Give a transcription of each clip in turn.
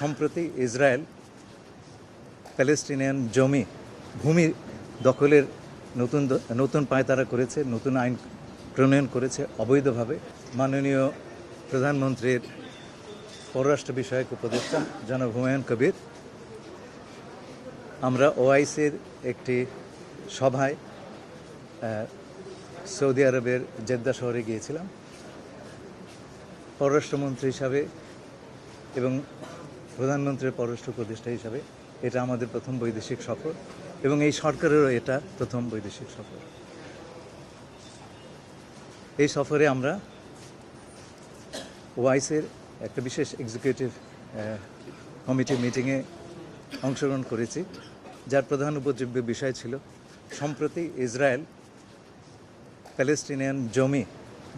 সম্প্রতি Israel Palestinian ভূমি দখলের নতুন পায়তারা করেছে, নতুন আইন প্রণয়ন করেছে অবৈধভাবে। মাননীয় প্রধানমন্ত্রীর পররাষ্ট্র বিষয়ক উপদেষ্টা জনাব হুমায়ুন কবির, আমরা ওআইসির একটি সভায় সৌদি আরবের জেদ্দা শহরে গিয়েছিলাম পররাষ্ট্রমন্ত্রী হিসাবে এবং প্রধানমন্ত্রীর পররাষ্ট্র উপদেষ্টা হিসাবে। এটা আমাদের প্রথম বৈদেশিক সফর এবং এই সরকারেরও এটা প্রথম বৈদেশিক সফর। এই সফরে আমরা ওআইসির একটা বিশেষ এক্সিকিউটিভ কমিটি মিটিংয়ে অংশগ্রহণ করেছি, যার প্রধান উপযোগ্য বিষয় ছিল সম্প্রতি ইসরায়েল প্যালেস্টিনিয়ান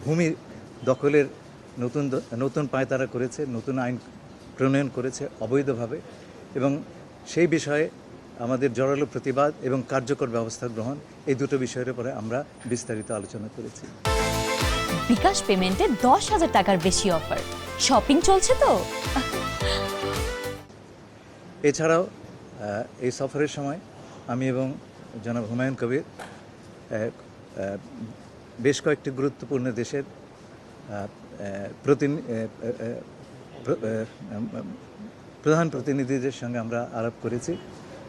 ভূমি দখলের নতুন পায়তারা করেছে, নতুন আইন প্রণয়ন করেছে অবৈধভাবে, এবং সেই বিষয়ে আমাদের জোরালো প্রতিবাদ এবং কার্যকর ব্যবস্থা গ্রহণ, এই দুটো বিষয়ের উপরে আমরা বিস্তারিত আলোচনা করেছি। বিকাশ পেমেন্টে 10,000 টাকার বেশি অফার, শপিং চলছে তো। এছাড়াও এই সফরের সময় আমি এবং জনাব হুমায়ুন কবির বেশ কয়েকটি গুরুত্বপূর্ণ দেশের প্রধান প্রতিনিধিদের সঙ্গে আমরা আলাপ করেছি,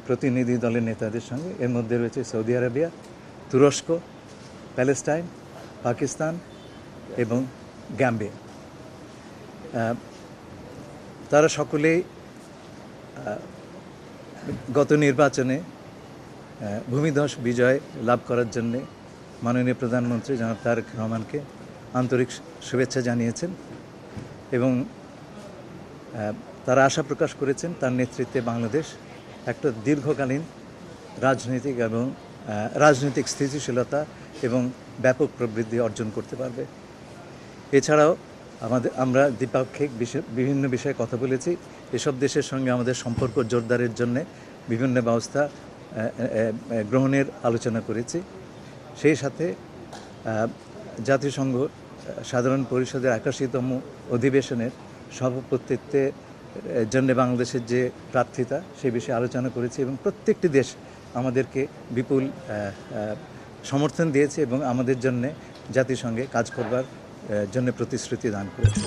প্রতিনিধি দলের নেতাদের সঙ্গে। এর মধ্যে রয়েছে সৌদি আরবিয়া, তুরস্ক, প্যালেস্টাইন, পাকিস্তান এবং গ্যাম্বিয়া। তারা সকলেই গত নির্বাচনে ভূমিধস বিজয় লাভ করার জন্যে মাননীয় প্রধানমন্ত্রী জনাব তারেক রহমানকে আন্তরিক শুভেচ্ছা জানিয়েছেন এবং তারা আশা প্রকাশ করেছেন তার নেতৃত্বে বাংলাদেশ একটা দীর্ঘকালীন রাজনৈতিক স্থিতিশীলতা এবং ব্যাপক প্রবৃদ্ধি অর্জন করতে পারবে। এছাড়াও আমরা দ্বিপাক্ষিক বিভিন্ন বিষয়ে কথা বলেছি। এসব দেশের সঙ্গে আমাদের সম্পর্ক জোরদারের জন্য বিভিন্ন ব্যবস্থা গ্রহণের আলোচনা করেছি। সেই সাথে জাতিসংঘ সাধারণ পরিষদের 81তম অধিবেশনের সভাপতিত্বের জন্য বাংলাদেশের যে প্রার্থিতা, সেই বিষয়ে আলোচনা করেছি এবং প্রত্যেকটি দেশ আমাদেরকে বিপুল সমর্থন দিয়েছে এবং আমাদের জন্য জাতিসংঘে কাজ করবার জন্য প্রতিশ্রুতি দান করেছে।